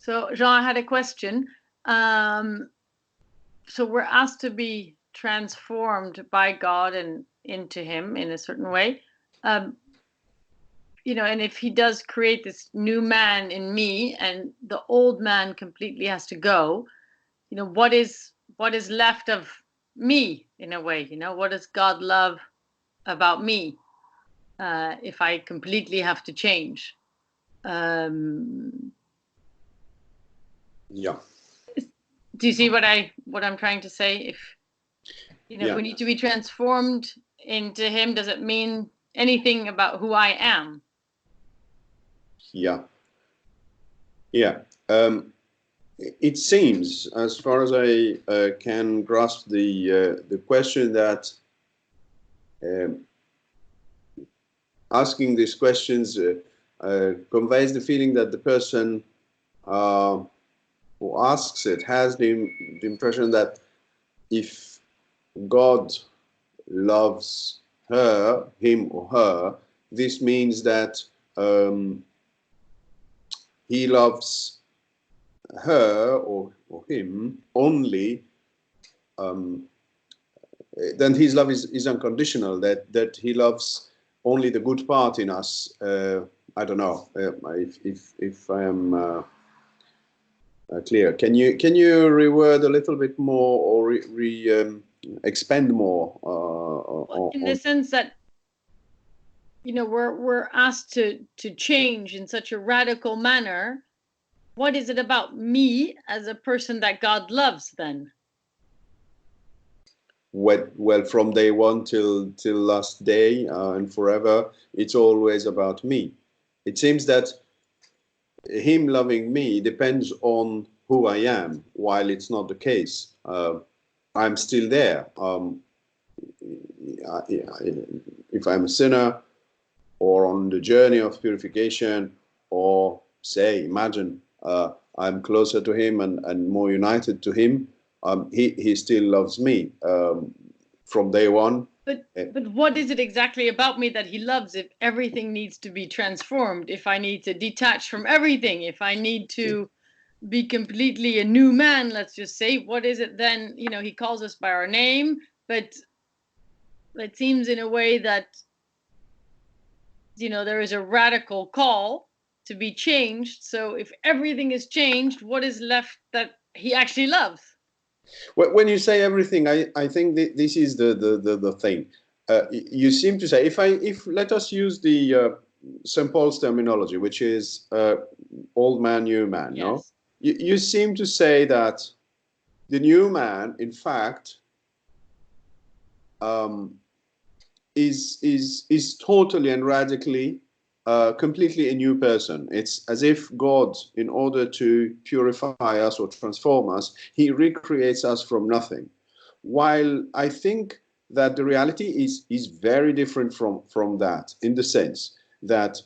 So, Jean, I had a question. So we're asked to be transformed by God and into Him in a certain way. Um, and if He does create this new man in me, and the old man completely has to go, what is left of me in a way? What does God love about me if I completely have to change? Yeah. Do you see what I'm trying to say? If Yeah. we need to be transformed into Him, does it mean anything about who I am? Yeah. Yeah. It seems, as far as I can grasp the question, that asking these questions conveys the feeling that the person who asks it has the impression that if God loves him or her, this means that he loves her or him only, then his love is unconditional, that he loves only the good part in us. I don't know if I am clear. Can you reword a little bit more, or expand more in the sense that we're asked to change in such a radical manner? What is it about me as a person that God loves then? Well, from day one till last day and forever, it's always about me. It seems that him loving me depends on who I am, while it's not the case. I'm still there. If I'm a sinner, or on the journey of purification, or say, imagine I'm closer to him and more united to him, he still loves me from day one. But what is it exactly about me that he loves if everything needs to be transformed, if I need to detach from everything, if I need to be completely a new man, let's just say? What is it then? He calls us by our name, but it seems in a way that there is a radical call to be changed. So if everything is changed, what is left that he actually loves? When you say everything, I think this is the thing. You seem to say, if let us use the St. Paul's terminology, which is old man, new man. Yes. No, you seem to say that the new man, in fact, is totally and radically, completely a new person. It's as if God, in order to purify us or transform us, he recreates us from nothing. While I think that the reality is very different from that, in the sense that,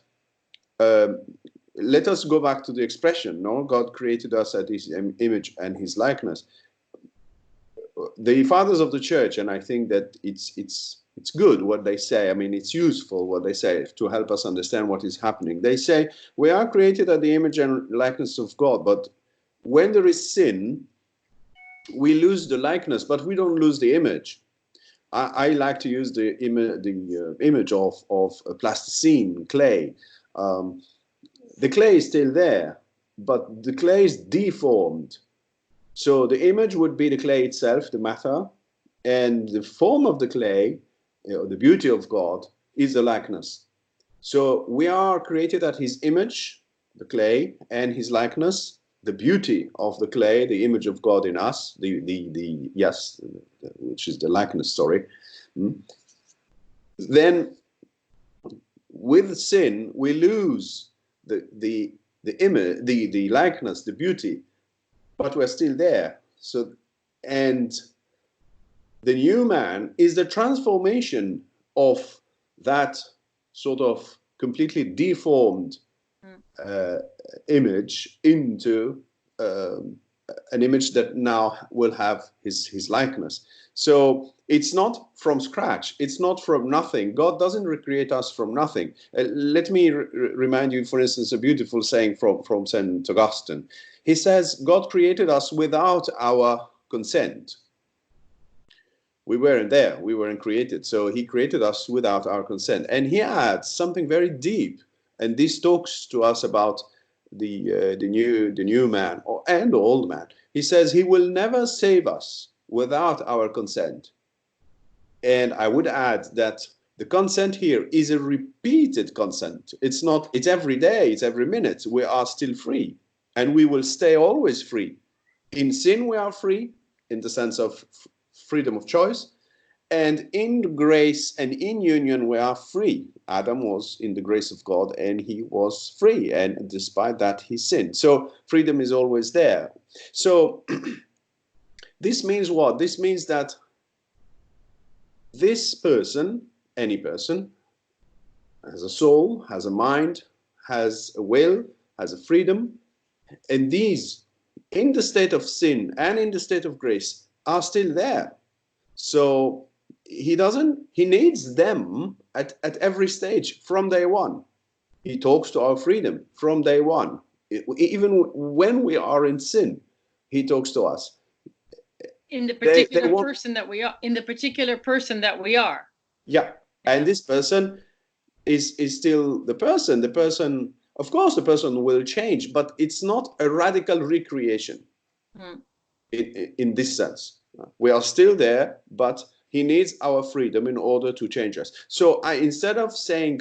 let us go back to the expression, no, God created us at his image and his likeness. The fathers of the church, and I think that it's good what they say. I mean, it's useful what they say to help us understand what is happening. They say we are created at the image and likeness of God, but when there is sin, we lose the likeness, but we don't lose the image. I like to use the image of plasticine, clay. The clay is still there, but the clay is deformed. So the image would be the clay itself, the matter, and the form of the clay, the beauty of God, is the likeness. So we are created at his image, the clay, and his likeness, the beauty of the clay, the image of God in us, which is the likeness, sorry. Then with sin, we lose the image, the likeness, the beauty, but we're still there. So, and the new man is the transformation of that sort of completely deformed image into an image that now will have his likeness. So it's not from scratch. It's not from nothing. God doesn't recreate us from nothing. Let me remind you, for instance, a beautiful saying from St. Augustine. He says God created us without our consent. We weren't there. We weren't created. So he created us without our consent. And he adds something very deep. And this talks to us about the new man and the old man. He says he will never save us without our consent. And I would add that the consent here is a repeated consent. It's not, it's every day, it's every minute. We are still free. And we will stay always free. In sin, we are free in the sense of freedom of choice. And in grace and in union, we are free. Adam was in the grace of God and he was free. And despite that, he sinned. So freedom is always there. So this means what? This means that this person, any person, has a soul, has a mind, has a will, has a freedom. And these, in the state of sin and in the state of grace, are still there. So he needs them at every stage from day one. He talks to our freedom from day one. Even when we are in sin, he talks to us. In the particular person that we are. In the particular person that we are. Yeah. And this person is still the person. The person, of course, the person will change, but it's not a radical recreation in this sense. We are still there, but he needs our freedom in order to change us. So instead of saying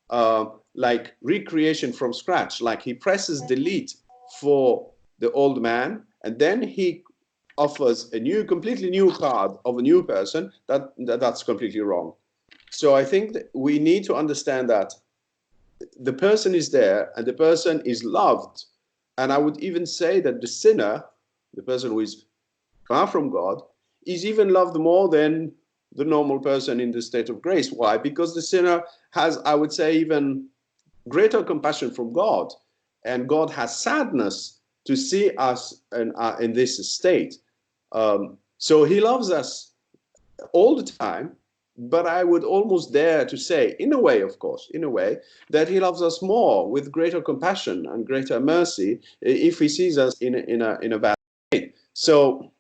like recreation from scratch, like he presses delete for the old man, and then he offers a completely new card of a new person, that's completely wrong. So I think that we need to understand that the person is there and the person is loved. And I would even say that the sinner, the person who is far from God, is even loved more than the normal person in the state of grace. Why? Because the sinner has, I would say, even greater compassion from God. And God has sadness to see us in this state. So he loves us all the time. But I would almost dare to say, in a way, of course, in a way, that he loves us more with greater compassion and greater mercy if he sees us in a bad way. So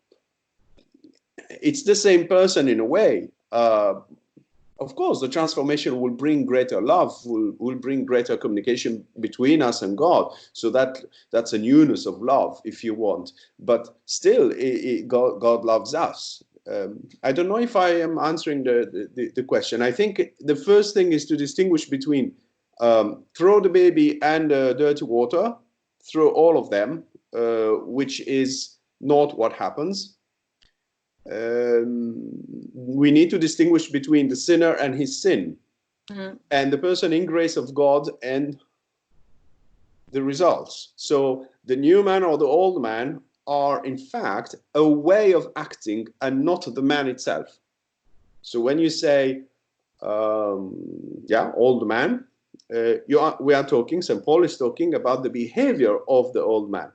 it's the same person in a way. Of course, the transformation will bring greater love, will bring greater communication between us and God. So that's a newness of love, if you want. But still, God loves us. I don't know if I am answering the question. I think the first thing is to distinguish between throw the baby and dirty water, throw all of them, which is not what happens. We need to distinguish between the sinner and his sin, and the person in grace of God and the results. So the new man or the old man are in fact a way of acting and not the man itself. So when you say, old man, we are talking, St. Paul is talking about the behavior of the old man.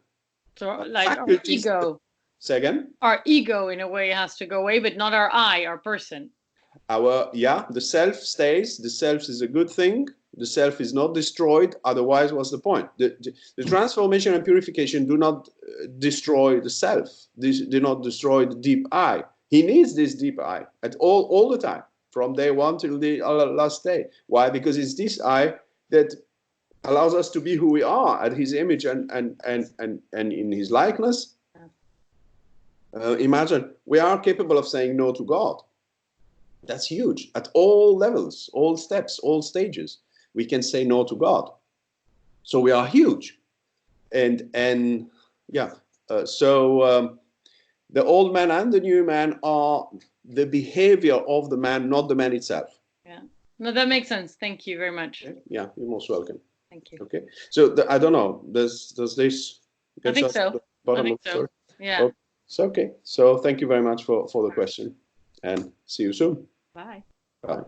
So like our ego. Say again? Our ego in a way has to go away, but not our I, our person. The self stays. The self is a good thing. The self is not destroyed. Otherwise, what's the point? The transformation and purification do not destroy the self. They do not destroy the deep I. He needs this deep I at all the time, from day one till the last day. Why? Because it's this I that allows us to be who we are at his image and in his likeness. Imagine we are capable of saying no to God. That's huge. At all levels, all steps, all stages, we can say no to God. So we are huge. The old man and the new man are the behavior of the man, not the man itself. Yeah. No, that makes sense. Thank you very much. Okay. Yeah, you're most welcome. Thank you. Okay. So I don't know. Does this? I think so. Yeah. Oh, so okay. So thank you very much for the question, and see you soon. Bye. Bye.